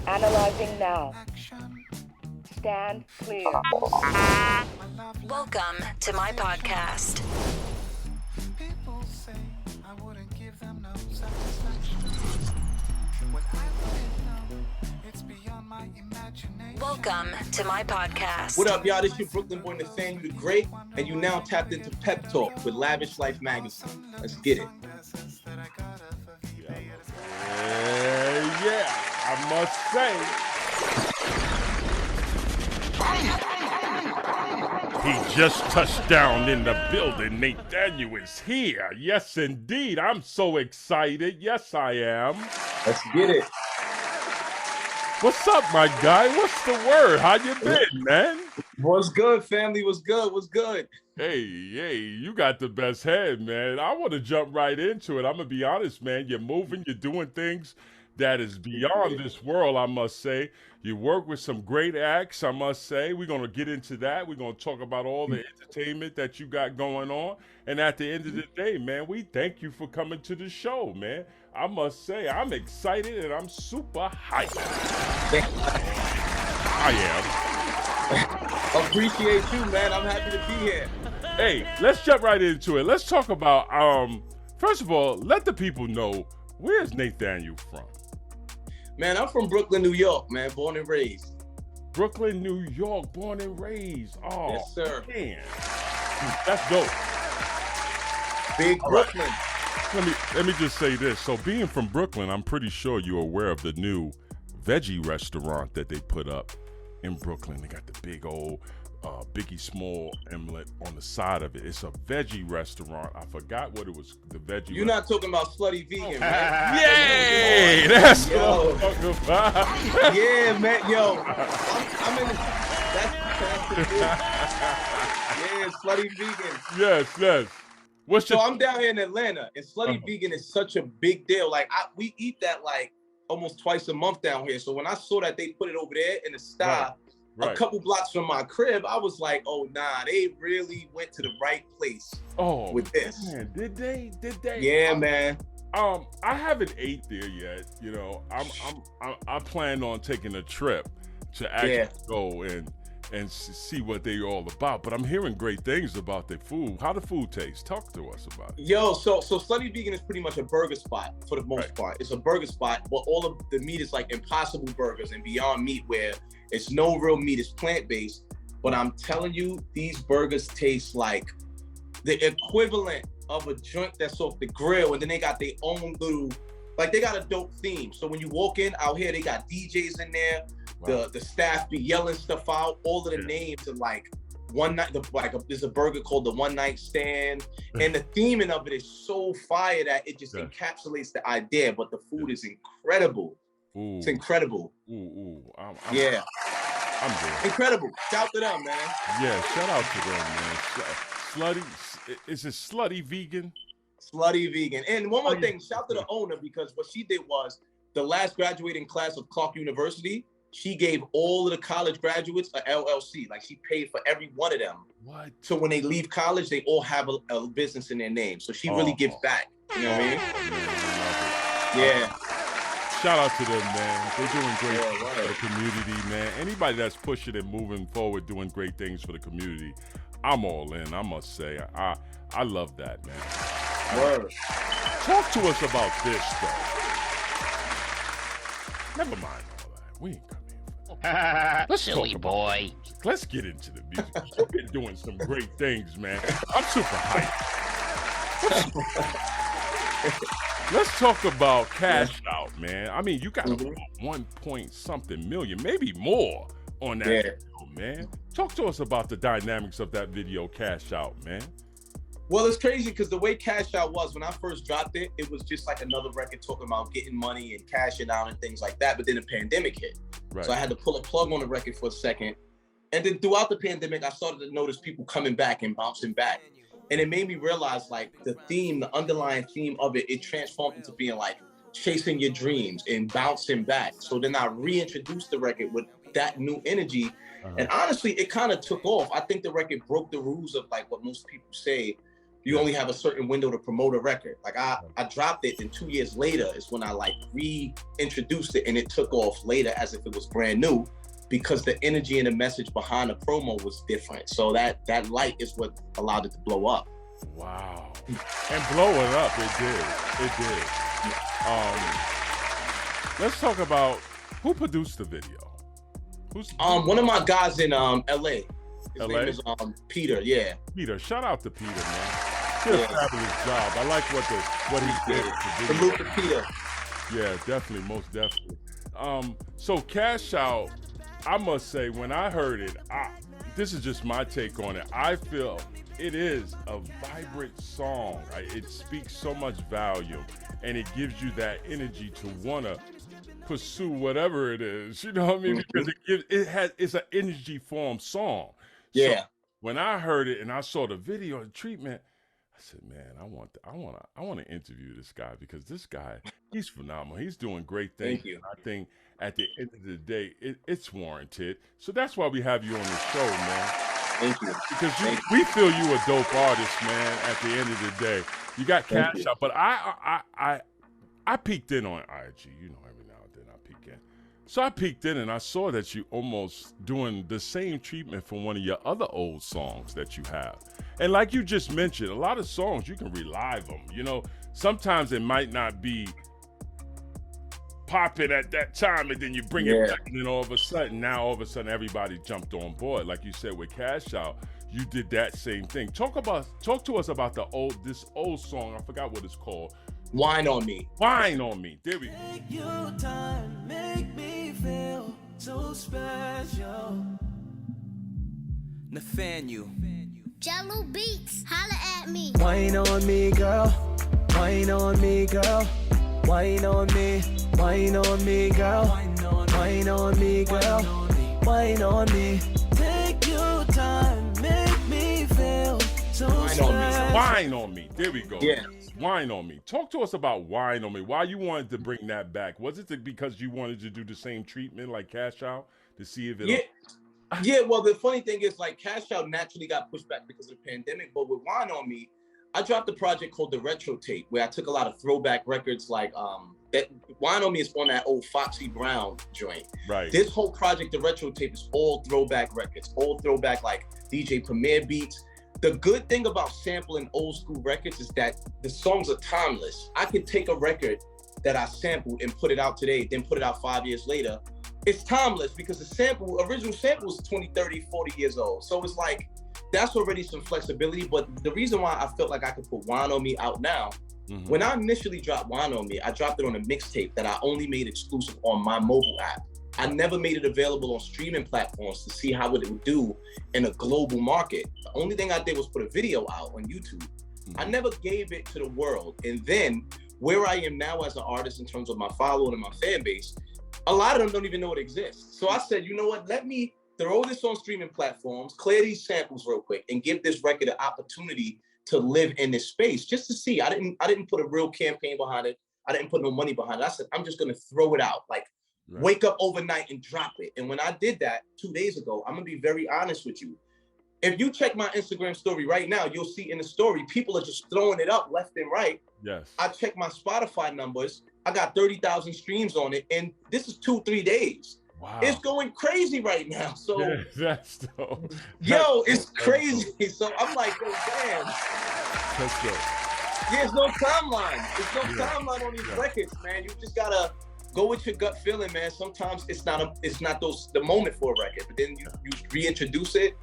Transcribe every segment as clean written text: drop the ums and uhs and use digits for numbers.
Analyzing now. Stand clear. Welcome to my podcast. People say I wouldn't give them no satisfaction. What I wouldn't know, it's beyond my imagination. Welcome to my podcast. What up, y'all? This your Brooklyn boy Nathaniel the Great, and you now tapped into Pep Talk with Lavish Life Magazine. Let's get it. Yeah, I must say. He just touched down in the building. Nathaniel is here. Yes, indeed. I'm so excited. Yes, I am. Let's get it. What's up, my guy? What's the word? How you been, man? What's good, family? What's good? What's good? Hey, you got the best head, man. I want to jump right into it. I'm going to be honest, man. You're moving, you're doing things that is beyond this world, I must say. You work with some great acts, I must say. We're going to get into that. We're going to talk about all the entertainment that you got going on. And at the end of the day, man, we thank you for coming to the show, man. I must say, I'm excited and I'm super hyped. I am. Appreciate you, man. I'm happy to be here. Hey, let's jump right into it. Let's talk about, first of all, let the people know, where's Nathaniel from? Man, I'm from Brooklyn, New York, man. Born and raised. Brooklyn, New York, born and raised. Oh, yes, sir. Man. That's dope. Big Brooklyn. Right. Let me just say this. So being from Brooklyn, I'm pretty sure you're aware of the new veggie restaurant that they put up in Brooklyn. They got the big old Biggie Small emblem on the side of it. It's a veggie restaurant. I forgot what it was. The veggie. You're not talking about slutty vegan, man. Yay! That's what I'm talking about. Yeah, man. Yo, I'm in. That's yeah, slutty vegan. Yes. So I'm down here in Atlanta, and slutty vegan is such a big deal. Like we eat that like almost twice a month down here. So when I saw that they put it over there in the style. Right. A couple blocks from my crib, I was like, "Oh, nah, they really went to the right place." With this, man, did they? Yeah, man. I haven't ate there yet. You know, I plan on taking a trip to actually go and see what they all about. But I'm hearing great things about their food. How the food tastes? Talk to us about it. Yo, so Slutty Vegan is pretty much a burger spot for the most part. It's a burger spot, but all of the meat is like Impossible Burgers and Beyond Meat, where it's no real meat, it's plant-based. But I'm telling you, these burgers taste like the equivalent of a joint that's off the grill, and then they got their own little, like they got a dope theme. So when you walk in out here, they got DJs in there. Wow. The staff be yelling stuff out. All of the names are like one night. There's a burger called the One Night Stand, and the theming of it is so fire that it just encapsulates the idea. But the food is incredible. Ooh. It's incredible. I'm good. Incredible. Shout to them, man. Yeah, shout out to them, man. Slutty, is it Slutty Vegan? Slutty Vegan. And one more thing, shout to the owner, because what she did was the last graduating class of Clark University, she gave all of the college graduates a LLC. Like she paid for every one of them. What? So when they leave college, they all have a business in their name. So she really gives back. You know what I mean? Yeah. Shout out to them, man. They're doing great things for the community, man. Anybody that's pushing and moving forward, doing great things for the community, I'm all in, I must say. I love that, man. Word. Talk to us about this, though. Never mind all that. We ain't coming here. Let's silly boy. Let's get into the music. You've been doing some great things, man. I'm super hyped. Let's talk about Cash Out, man. I mean, you got 1 point something million, maybe more on that video, man. Talk to us about the dynamics of that video, Cash Out, man. Well, it's crazy because the way Cash Out was, when I first dropped it, it was just like another record talking about getting money and cashing out and things like that. But then the pandemic hit. Right. So I had to pull a plug on the record for a second. And then throughout the pandemic, I started to notice people coming back and bouncing back. And it made me realize like the theme, the underlying theme of it transformed into being like chasing your dreams and bouncing back. So then I reintroduced the record with that new energy. And honestly, it kind of took off. I think the record broke the rules of like what most people say, You only have a certain window to promote a record. Like I dropped it, and 2 years later is when I like reintroduced it, and it took off later as if it was brand new, because the energy and the message behind the promo was different. So that light is what allowed it to blow up. Wow. And blowing up, it did. It did. Let's talk about who produced the video. One of my guys in LA. His LA? name is Peter, yeah. Peter, shout out to Peter, man. Did a fabulous job. I like what he did. Salute to Peter. Yeah, definitely, most definitely. So Cash Out, I must say, when I heard it, this is just my take on it. I feel it is a vibrant song. It speaks so much volume, and it gives you that energy to wanna pursue whatever it is. You know what I mean? Because it's an energy form song. Yeah. So when I heard it and I saw the video and treatment, I said, man, I want to interview this guy, because this guy, he's phenomenal. He's doing great things. Thank you. I think at the end of the day, it's warranted. So that's why we have you on the show, man. Thank you. Because we feel you a dope artist, man. At the end of the day, you got Cash Out, but I peeked in on IG. You know, every now and then I peek in. So I peeked in and I saw that you almost doing the same treatment for one of your other old songs that you have. And like you just mentioned, a lot of songs, you can relive them. You know, sometimes it might not be popping at that time, and then you bring it back, and then all of a sudden everybody jumped on board. Like you said with Cash Out, you did that same thing. Talk to us about this old song. I forgot what it's called. Wine on Me. Wine on Me. There we go. Take your time, make me feel so special. Nathaniel. Jello Beats, holla at me. Wine on me, girl. Wine on me, girl. Wine on me. Wine on me, girl. Wine on me, girl. Wine on me. Take your time, make me feel so special. Wine on Me. There we go. Yeah. Wine on Me. Talk to us about Wine on Me. Why you wanted to bring that back? Was it because you wanted to do the same treatment like Cash Out to see if it? Yeah. Well, the funny thing is, like, Cash Out naturally got pushed back because of the pandemic. But with Wine on Me, I dropped a project called the Retro Tape, where I took a lot of throwback records, like that. Wine on Me is on that old Foxy Brown joint. Right. This whole project, the Retro Tape, is all throwback records, all throwback like DJ Premier beats. The good thing about sampling old school records is that the songs are timeless. I could take a record that I sampled and put it out today, then put it out 5 years later. It's timeless because the original sample is 20, 30, 40 years old. So it's like, that's already some flexibility. But the reason why I felt like I could put Wine on Me out now, when I initially dropped Wine on Me, I dropped it on a mixtape that I only made exclusive on my mobile app. I never made it available on streaming platforms to see how it would do in a global market. The only thing I did was put a video out on YouTube. I never gave it to the world. And then where I am now as an artist in terms of my following and my fan base, a lot of them don't even know it exists. So I said, you know what, let me throw this on streaming platforms, clear these samples real quick, and give this record an opportunity to live in this space, just to see. I didn't put a real campaign behind it. I didn't put no money behind it. I said, I'm just gonna throw it out. Like, wake up overnight and drop it. And when I did that 2 days ago, I'm gonna be very honest with you. If you check my Instagram story right now, you'll see in the story, people are just throwing it up left and right. Yes. I checked my Spotify numbers. I got 30,000 streams on it. And this is 2-3 days. Wow. It's going crazy right now. So yeah, that's dope. It's crazy. So I'm like, oh, damn. That's dope. Yeah, there's no timeline. There's no timeline on these records, man. You just gotta go with your gut feeling, man. Sometimes it's not the moment for a record, but then you reintroduce it,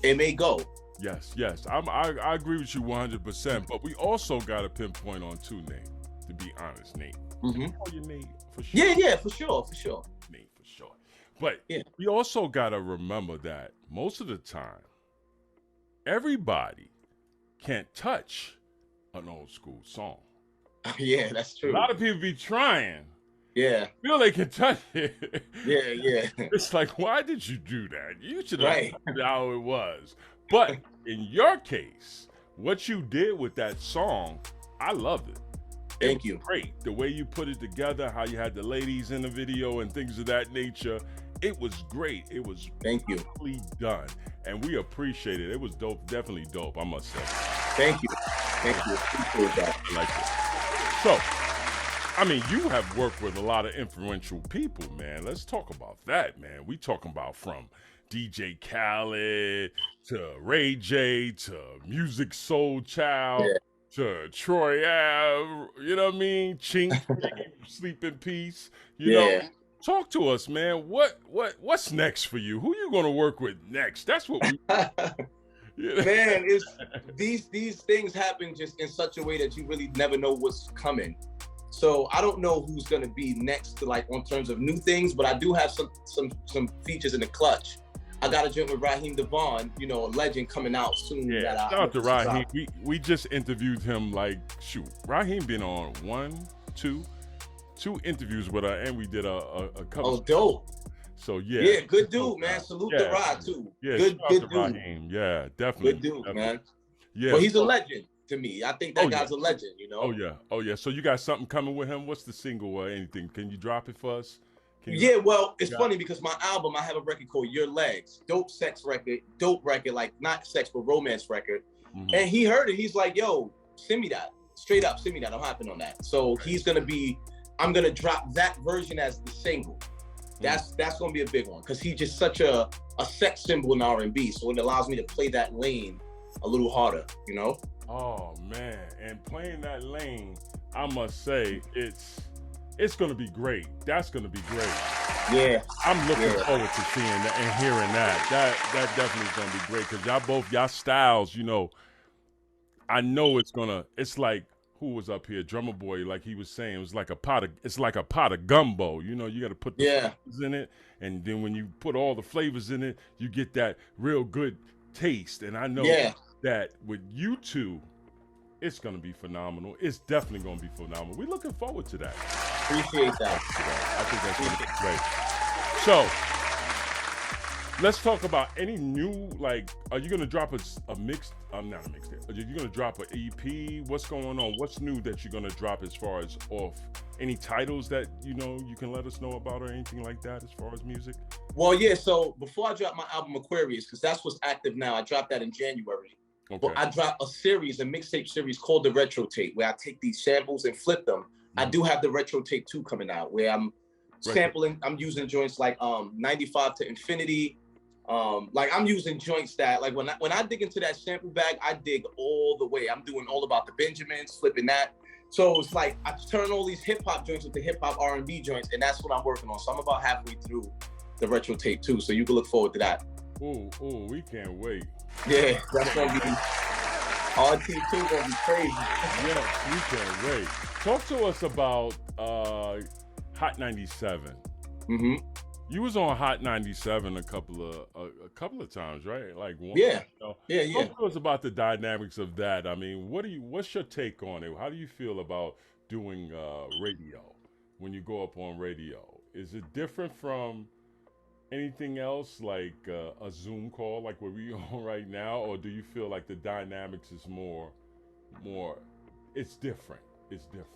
it may go. Yes. I agree with you 100%. But we also got a pinpoint on two, Nate. To be honest, Nate. Can you call your Nate for sure? Yeah, for sure. Nate, for sure. But we also gotta remember that most of the time, everybody can't touch an old school song. Yeah, that's true. A lot of people be trying. Yeah. Feel they can touch it. Yeah. It's like, why did you do that? You should have known how it was. But in your case, what you did with that song, I loved it. Thank you. Great. The way you put it together, how you had the ladies in the video and things of that nature. It was great. It was Thank you. done. And we appreciate it. It was dope. Definitely dope, I must say. Thank you. Appreciate that. I like it. So, I mean, you have worked with a lot of influential people, man. Let's talk about that, man. We talking about from DJ Khaled to Ray J to Music Soul Child Yeah. to Troy Ave, you know what I mean? Chink, Sleep in Peace. You Yeah. know, talk to us, man. What's next for you? Who you gonna work with next? That's what we. Man, it's these things happen just in such a way that you really never know what's coming. So I don't know who's gonna be next to, like, on terms of new things, but I do have some features in the clutch. I got a joint with Raheem DeVaughn, you know, a legend, coming out soon. Yeah, shout out to Raheem. We just interviewed him, like, shoot. Raheem been on two interviews with her, and we did a couple. Oh, dope. So yeah. Yeah, good dude, man. Salute to Rod too. Yeah, good dude. Raheem. Yeah, definitely. Good dude, definitely. man. Yeah. But he's a legend to me. I think that guy's a legend, you know? Oh yeah. So you got something coming with him? What's the single or anything? Can you drop it for us? Yeah, well, it's funny because my album, I have a record called Your Legs. Dope record, like not sex, but romance record. Mm-hmm. And he heard it. He's like, yo, send me that. Straight up, send me that. I'm hopping on that. So I'm gonna drop that version as the single. That's gonna be a big one because he's just such a sex symbol in R&B. So it allows me to play that lane a little harder, you know? Oh man, and playing that lane, I must say, it's gonna be great. That's gonna be great. Yeah. I'm looking forward to seeing that and hearing that. That definitely is gonna be great because y'all styles, you know, I know it's like, who was up here? Drummer Boy, like he was saying, it's like a pot of gumbo. You know, you got to put the flavors in it, and then when you put all the flavors in it, you get that real good taste. And I know that with you two, it's gonna be phenomenal. It's definitely gonna be phenomenal. We're looking forward to that. Appreciate that. I think that's gonna be great. So let's talk about any new, like, are you gonna drop a mix? Not a mixtape. Are you gonna drop an EP? What's going on? What's new that you're gonna drop as far as off? Any titles that you know you can let us know about or anything like that as far as music? Well, yeah. So before I drop my album Aquarius, because that's what's active now, I dropped that in January. Okay. But I dropped a mixtape series called the Retro Tape, where I take these samples and flip them. Mm-hmm. I do have the Retro Tape 2 coming out, where I'm sampling. I'm using joints like 95 to Infinity. Like I'm using joints that, like when I dig into that sample bag, I dig all the way. I'm doing all about the Benjamins, flipping that. So it's like I turn all these hip hop joints into hip hop R&B joints, and that's what I'm working on. So I'm about halfway through the Retro Tape 2, so you can look forward to that. Ooh, we can't wait. Yeah, that's gonna be RT2 gonna be crazy. Yeah, we can't wait. Talk to us about Hot 97. Mm-hmm. You was on Hot 97 a couple of times, right? Like one. Yeah. You know? Yeah. Talk to us about the dynamics of that. I mean, what's your take on it? How do you feel about doing radio when you go up on radio? Is it different from anything else, like a Zoom call, like where we on right now, or do you feel like the dynamics is more? It's different. It's different.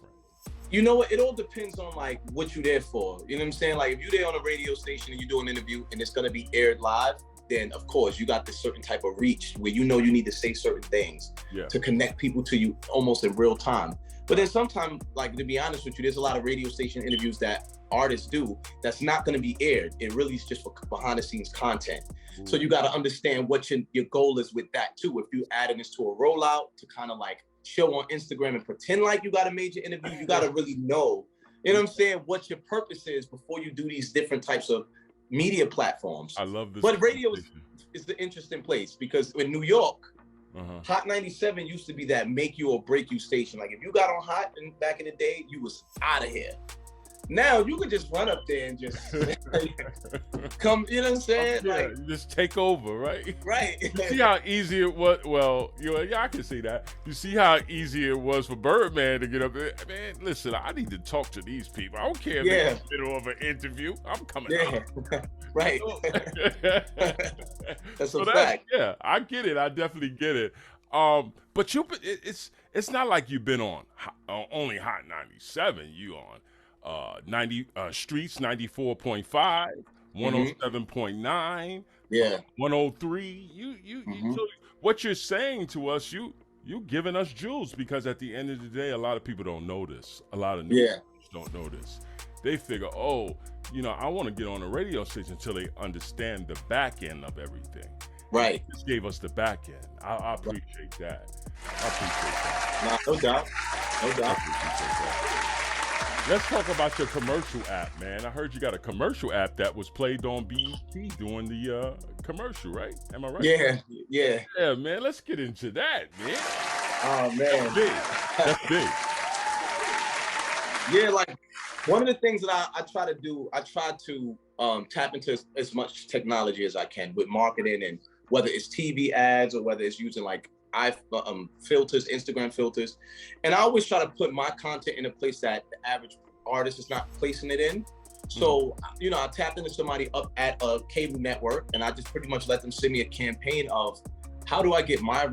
You know what? It all depends on like what you're there for. You know what I'm saying? Like if you're there on a radio station and you do an interview and it's gonna be aired live, then of course you got this certain type of reach where you know you need to say certain things to connect people to you almost in real time. But then sometimes, like to be honest with you, there's a lot of radio station interviews that artists do that's not gonna be aired. It really is just for behind the scenes content. Mm-hmm. So you gotta understand what your goal is with that too. If you adding this to a rollout to kind of like show on Instagram and pretend like you got a major interview, you got to really know, you know what I'm saying, what your purpose is before you do these different types of media platforms. I love this. But radio is the interesting place because in New York, Hot 97 used to be that make you or break you station. Like if you got on Hot back in the day, you was out of here. Now you could just run up there and just come, you know what I'm saying? Yeah, like just take over, right? Right. You see how easy it was? Well, I can see that. You see how easy it was for Birdman to get up there? Man, listen, I need to talk to these people. I don't care if they're in the middle of an interview. I'm coming out. Right. That's a fact. Yeah, I get it. I definitely get it. But it's not like you've been on only Hot 97. You on 90 Streets 94.5, 107.9, 103. So what you're saying to us, you giving us jewels, because at the end of the day, a lot of people don't know this. A lot of new Yeah. people don't know this. They figure, oh, I want to get on a radio station until they understand the back end of everything. Right. This gave us the back end. I appreciate that. I appreciate that. Nah, no doubt. No I doubt. appreciate that. Let's talk about your commercial app, man. I heard you got a commercial app that was played on BET during the commercial, right? Am I right? Yeah. Yeah, man. Let's get into that, man. Oh, man. That's big. Yeah, like one of the things that I try to do, I try to tap into as much technology as I can with marketing, and whether it's TV ads or whether it's using like filters, Instagram filters. And I always try to put my content in a place that the average artist is not placing it in. So, I tapped into somebody up at a cable network, and I just pretty much let them send me a campaign of how do I get my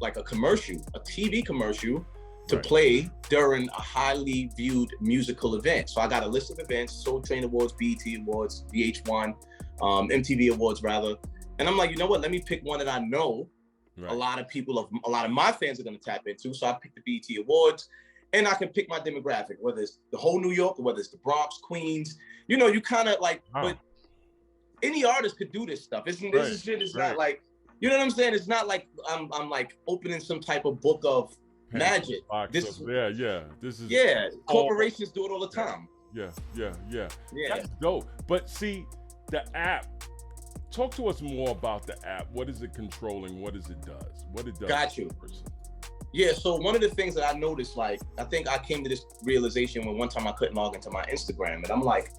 like a commercial, a TV commercial to play during a highly viewed musical event. So I got a list of events: Soul Train Awards, BET Awards, VH1, MTV Awards rather. And I'm like, you know what? Let me pick one that I know a lot of my fans are going to tap into. So I picked the BET Awards, and I can pick my demographic, whether it's the whole New York or whether it's the Bronx, Queens. You kind of like, but any artist could do this stuff. This shit is not like, you know what I'm saying? It's not like I'm like opening some type of book of magic. This is corporations do it all the time. Yeah. That's dope. But see, the app. Talk to us more about the app. What is it controlling? What does? What it does? Got you. Yeah, so one of the things that I noticed, like, I think I came to this realization when one time I couldn't log into my Instagram, and I'm like,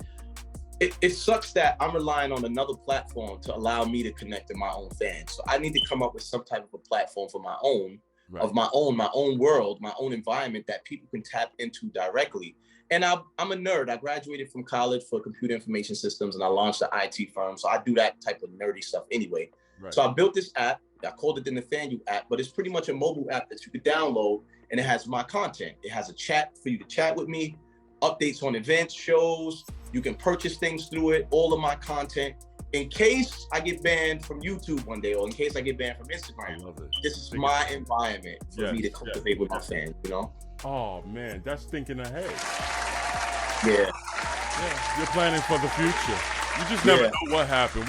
it sucks that I'm relying on another platform to allow me to connect to my own fans. So I need to come up with some type of a platform for my own, of my own world, my own environment that people can tap into directly. And I'm a nerd. I graduated from college for computer information systems, and I launched an IT firm. So I do that type of nerdy stuff anyway. So I built this app. I called it the Nathaniel app, but it's pretty much a mobile app that you could download, and it has my content. It has a chat for you to chat with me, updates on events, shows. You can purchase things through it, all of my content. In case I get banned from YouTube one day, or in case I get banned from Instagram, this is my environment for me to cultivate with my fans, Oh man, that's thinking ahead. Yeah, you're planning for the future. You just never know what happened.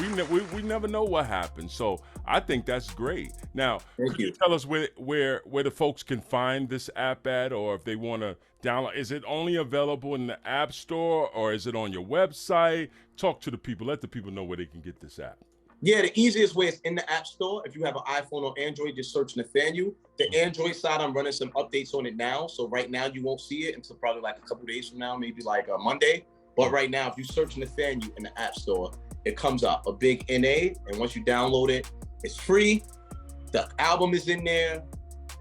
We never know what happened. So I think that's great. Now, could you tell us where the folks can find this app at, or if they want to download? Is it only available in the App Store, or is it on your website? Talk to the people. Let the people know where they can get this app. Yeah, the easiest way is in the App Store. If you have an iPhone or Android, just search Nathaniel. The Android side, I'm running some updates on it now. So right now, you won't see it until probably like a couple days from now, maybe like a Monday. But right now, if you search Nathaniel in the App Store, it comes up a big NA. And once you download it, it's free. The album is in there.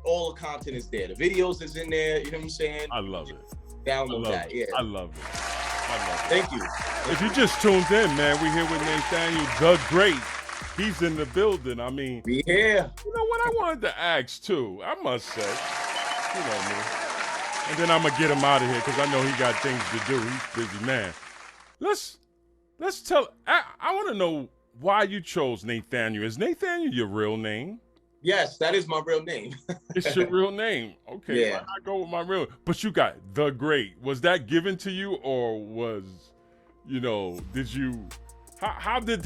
All the content is there. The videos is in there. You know what I'm saying? I love it. Download that. Yeah. I love it. Thank you. If you just tuned in, man, we're here with Nathaniel the Great. He's in the building. I mean, yeah. You know what I wanted to ask too? I must say, man. And then I'm gonna get him out of here because I know he got things to do. He's busy, man. Let's tell. I want to know why you chose Nathaniel. Is Nathaniel your real name? Yes, that is my real name. It's your real name. Okay, yeah. Why not go with my real? But you got the Great. Was that given to you, or was, did you? How did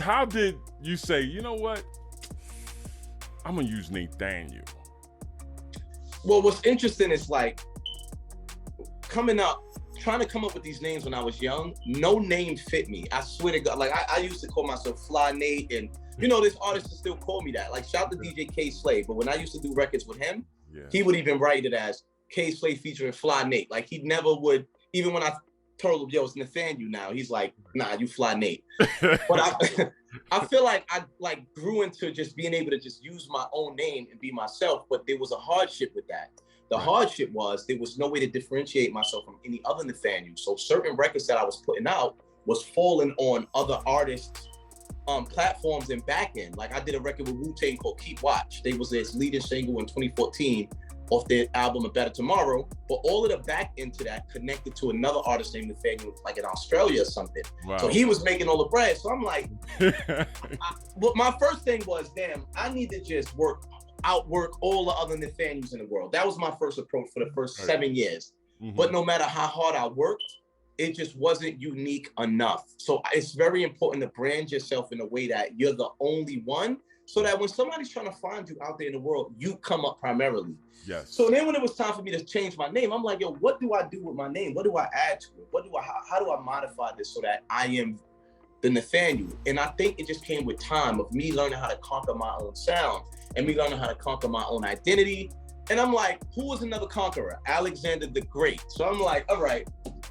you say, you know what? I'm gonna use Nathaniel. Well, what's interesting is like trying to come up with these names when I was young. No name fit me. I swear to God. Like I used to call myself Fly Nate, and this artist still call me that. Like shout out to DJ K Slay. But when I used to do records with him, he would even write it as K Slay featuring Fly Nate. Like he never would, even when I told him, yo, it's Nathaniel now, he's like, nah, you Fly Nate. But I feel like I grew into just being able to just use my own name and be myself, but there was a hardship with that. The hardship was there was no way to differentiate myself from any other Nathaniel. So certain records that I was putting out was falling on other artists' platforms and back end. Like I did a record with Wu-Tang called Keep Watch. They was its leading single in 2014 off their album A Better Tomorrow, but all of the back end to that connected to another artist named Nathaniel, like in Australia or something. Wow. So he was making all the bread. So I'm like, but my first thing was, damn, I need to just work. outwork all the other Nathaniels in the world. That was my first approach for the first 7 years. Mm-hmm. But no matter how hard I worked, it just wasn't unique enough. So it's very important to brand yourself in a way that you're the only one, so that when somebody's trying to find you out there in the world, you come up primarily. Yes. So then when it was time for me to change my name, I'm like, yo, what do I do with my name? What do I add to it? How do I modify this so that I am the Nathaniel? And I think it just came with time of me learning how to conquer my own sound and me learning how to conquer my own identity. And I'm like, who was another conqueror? Alexander the Great. So I'm like, all right,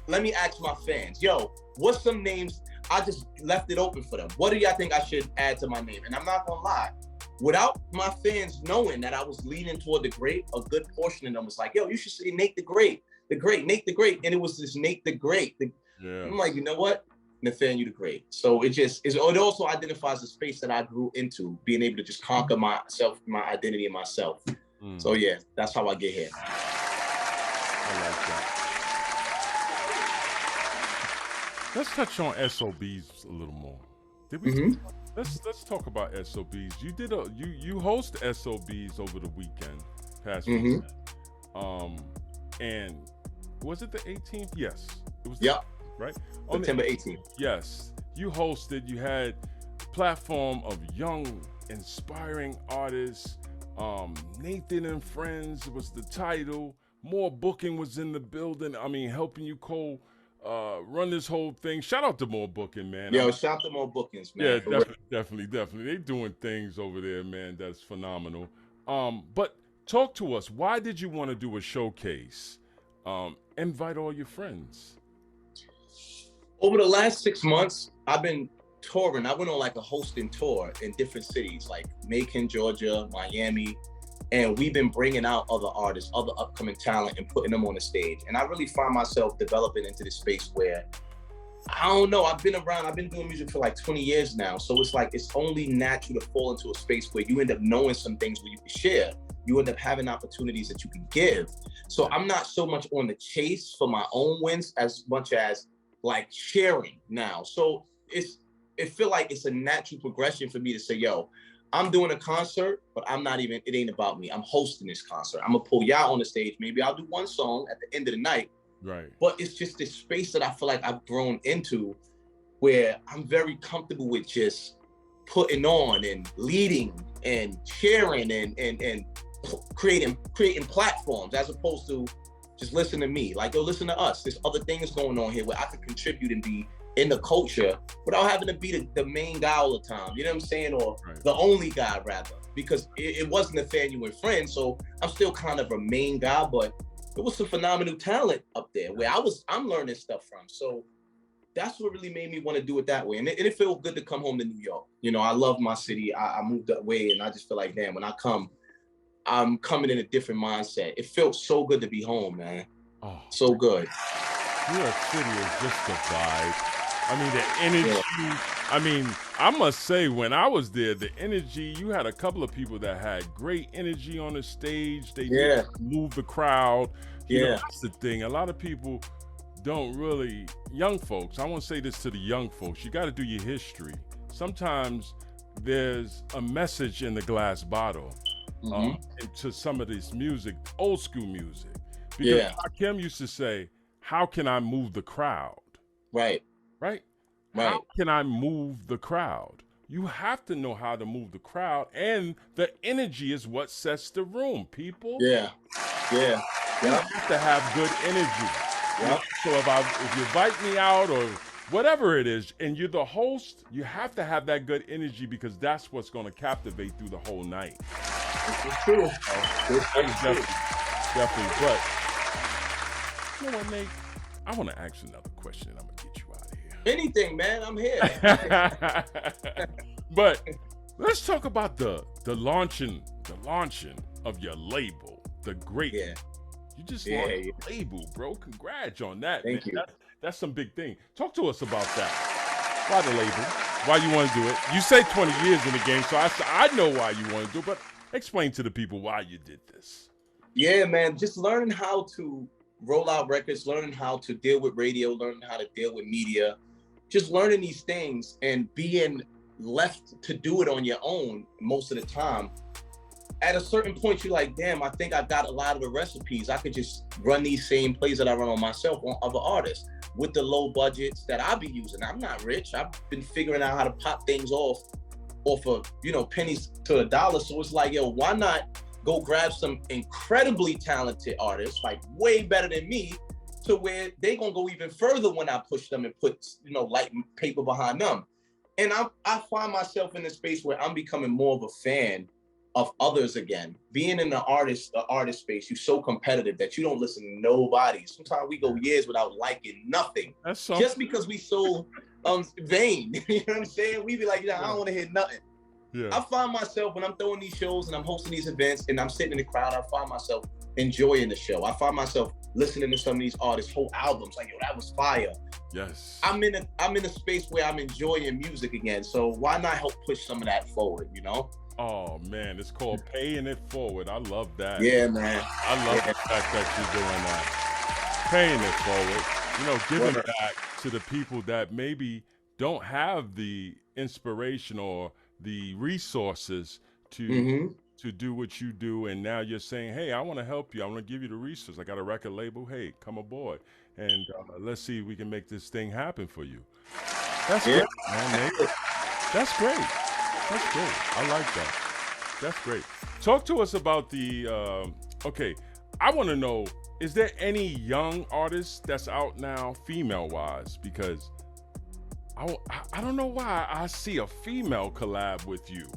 let me ask my fans, yo, what's some names? I just left it open for them. What do y'all think I should add to my name? And I'm not gonna lie, without my fans knowing that I was leaning toward the Great, a good portion of them was like, yo, you should say Nate the Great, Nate the Great. And it was this Nate the Great. I'm like, you know what? Nathaniel the Great. So it also identifies the space that I grew into, being able to just conquer myself, my identity and myself. So yeah, that's how I get here. I like that. Let's touch on SOBs a little more. Did we? Let's talk about SOBs. You did you host SOBs over the weekend, past weekend. And was it the 18th? Yes, it was. Right. September 18th. Yes, you hosted. You had a platform of young, inspiring artists. Nathan and Friends was the title. More Booking was in the building. I mean, helping you run this whole thing. Shout out to More Booking, man. Yo, shout out to More Bookings, man. Yeah, definitely. They doing things over there, man. That's phenomenal. But talk to us. Why did you want to do a showcase? Invite all your friends. Over the last 6 months, I've been touring. I went on like a hosting tour in different cities like Macon, Georgia, Miami, and we've been bringing out other artists, other upcoming talent, and putting them on the stage. And I really find myself developing into this space where, I don't know, I've been doing music for like 20 years now. So it's like, it's only natural to fall into a space where you end up knowing some things where you can share. You end up having opportunities that you can give. So I'm not so much on the chase for my own wins as much as like sharing now. So it feel like it's a natural progression for me to say, yo, I'm doing a concert, but it ain't about me. I'm hosting this concert. I'm gonna pull y'all on the stage. Maybe I'll do one song at the end of the night. Right. But it's just this space that I feel like I've grown into where I'm very comfortable with just putting on and leading and sharing and creating platforms as opposed to just listen to me. Like, yo, listen to us. There's other things going on here where I can contribute and be in the culture without having to be the main guy all the time. You know what I'm saying? Or the only guy, rather. Because it wasn't Nathaniel and Friends, so I'm still kind of a main guy, but there was some phenomenal talent up there where I'm learning stuff from. So that's what really made me want to do it that way. And it felt good to come home to New York. You know, I love my city. I moved away and I just feel like, damn, when I come, I'm coming in a different mindset. It felt so good to be home, man. Oh, so good. New York City is just the vibe. I mean, the energy. Yeah. I mean, I must say, when I was there, the energy, you had a couple of people that had great energy on the stage. They moved the crowd. You know, that's the thing. A lot of people don't really, young folks, I want to say this to the young folks, you got to do your history. Sometimes there's a message in the glass bottle into some of this music, old school music. Because Raheem used to say, how can I move the crowd? Right? How can I move the crowd? You have to know how to move the crowd, and the energy is what sets the room, people. You have to have good energy. So if you invite me out or whatever it is, and you're the host, you have to have that good energy because that's what's going to captivate through the whole night. It's true. Definitely. But you know what, Nate? I want to ask you another question, and I'm going to get you out of here. Anything, man. I'm here. But let's talk about the launching of your label, The Great. You just launched a label, bro. Congrats on that. Thank you. That's some big thing. Talk to us about that. Why the label? Why you want to do it? You say 20 years in the game, so I know why you want to do it, but explain to the people why you did this. Yeah, man. Just learning how to roll out records, learning how to deal with radio, learning how to deal with media, just learning these things and being left to do it on your own most of the time. at a certain point, you're like, damn, I think I got a lot of the recipes. I could just run these same plays that I run on myself on other artists with the low budgets that I be using. I'm not rich. I've been figuring out how to pop things off of, you know, pennies to a dollar. So it's like, yo, why not go grab some incredibly talented artists, like way better than me, to where they gonna go even further when I push them and put, you know, light paper behind them. And I find myself in a space where I'm becoming more of a fan of others again. Being in the artist space, you're so competitive that you don't listen to nobody. Sometimes we go years without liking nothing. That's so just because we so vain. You know what I'm saying? We be like, I don't want to hear nothing. Yeah. I find myself when I'm throwing these shows and I'm hosting these events and I'm sitting in the crowd, I find myself enjoying the show. I find myself listening to some of these artists' whole albums, like, yo, that was fire. Yes. I'm in a space where I'm enjoying music again. So why not help push some of that forward, you know? Oh man, it's called paying it forward. I love that. Yeah, man. I love the fact that you're doing that. Paying it forward. You know, giving back to the people that maybe don't have the inspiration or the resources to do what you do, and now you're saying, hey, I want to help you. I want to give you the resources. I got a record label. Hey, come aboard, and let's see if we can make this thing happen for you. That's great, man. That's great. That's great. I like that. That's great. Talk to us about the, okay, I want to know, is there any young artists that's out now, female-wise? Because I don't know why I see a female collab with you.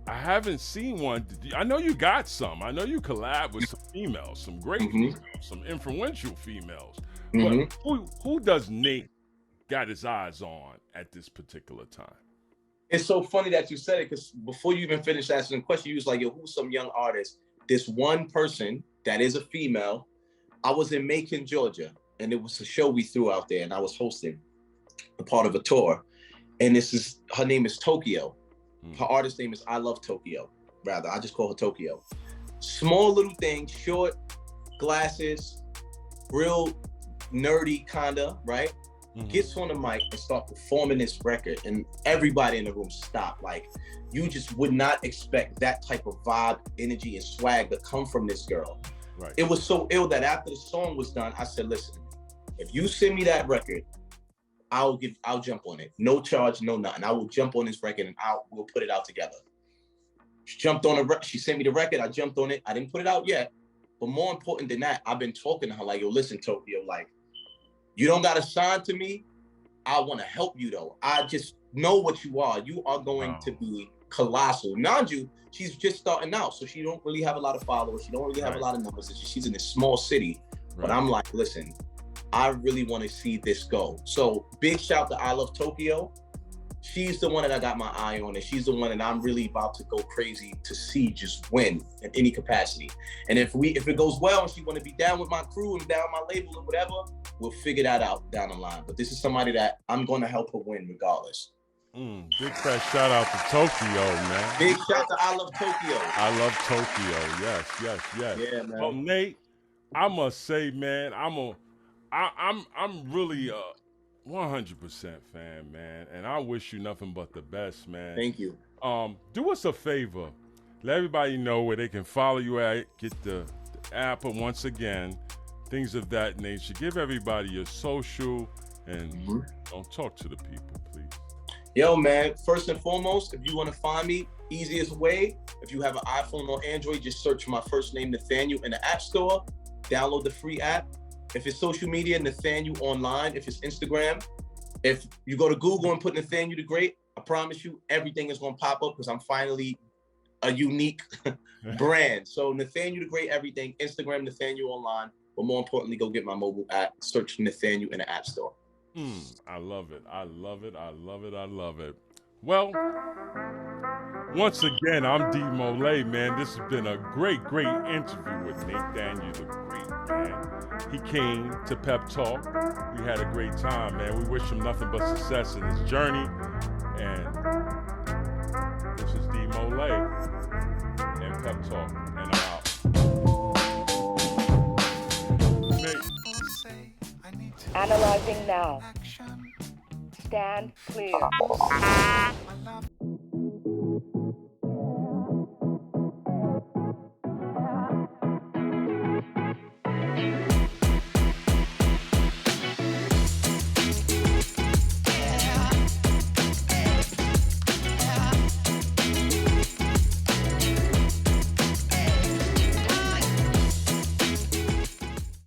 I haven't seen one. I know you got some. I know you collab with some females, some great females, some influential females. But who does Nate got his eyes on at this particular time? It's so funny that you said it, because before you even finished asking the question, you was like, yo, who's some young artist? This one person that is a female. I was in Macon, Georgia, and it was a show we threw out there, and I was hosting a part of a tour. And her name is Tokyo. Her artist name is I Love Tokyo, rather. I just call her Tokyo. Small little thing, short, glasses, real nerdy kinda, right? Gets on the mic and start performing this record, and everybody in the room stopped. Like, you just would not expect that type of vibe, energy, and swag to come from this girl. Right. It was so ill that after the song was done, I said, listen, if you send me that record, I'll jump on it. No charge, no nothing. I will jump on this record and we'll put it out together. She jumped on she sent me the record, I jumped on it. I didn't put it out yet, but more important than that, I've been talking to her like, yo, listen, Tokyo, like, you don't got to sign to me. I want to help you, though. I just know what you are. You are going to be colossal. Nanju, she's just starting out, so she don't really have a lot of followers. She don't really have a lot of numbers. She's in this small city. But I'm like, listen, I really want to see this go. So big shout to I Love Tokyo. She's the one that I got my eye on, and she's the one that I'm really about to go crazy to see just win in any capacity. And if it goes well and she want to be down with my crew and down my label or whatever, we'll figure that out down the line. But this is somebody that I'm going to help her win regardless. Big fat shout out to Tokyo, man. Big shout to I Love Tokyo. I Love Tokyo. Yes. Yeah, man. Well, Nate, I must say, man, I'm really 100% fan, man, and I wish you nothing but the best, man. Thank you. Do us a favor. Let everybody know where they can follow you at. Get the app, and once again, things of that nature. Give everybody your social and talk to the people, please. Yo, man, first and foremost, if you want to find me, easiest way, if you have an iPhone or Android, just search my first name, Nathaniel, in the App Store. Download the free app. If it's social media, Nathaniel Online. If it's Instagram, if you go to Google and put Nathaniel the Great, I promise you everything is going to pop up because I'm finally a unique brand. So Nathaniel the Great, everything. Instagram, Nathaniel Online. But more importantly, go get my mobile app. Search Nathaniel in the App Store. I love it. I love it. I love it. I love it. Well, once again, I'm D. Molay, man. This has been a great interview with Nathaniel the Great, man. He came to Pep Talk. We had a great time, man. We wish him nothing but success in his journey. And this is D. Molay and Pep Talk. And I'm out. Analyzing now. Stand clear.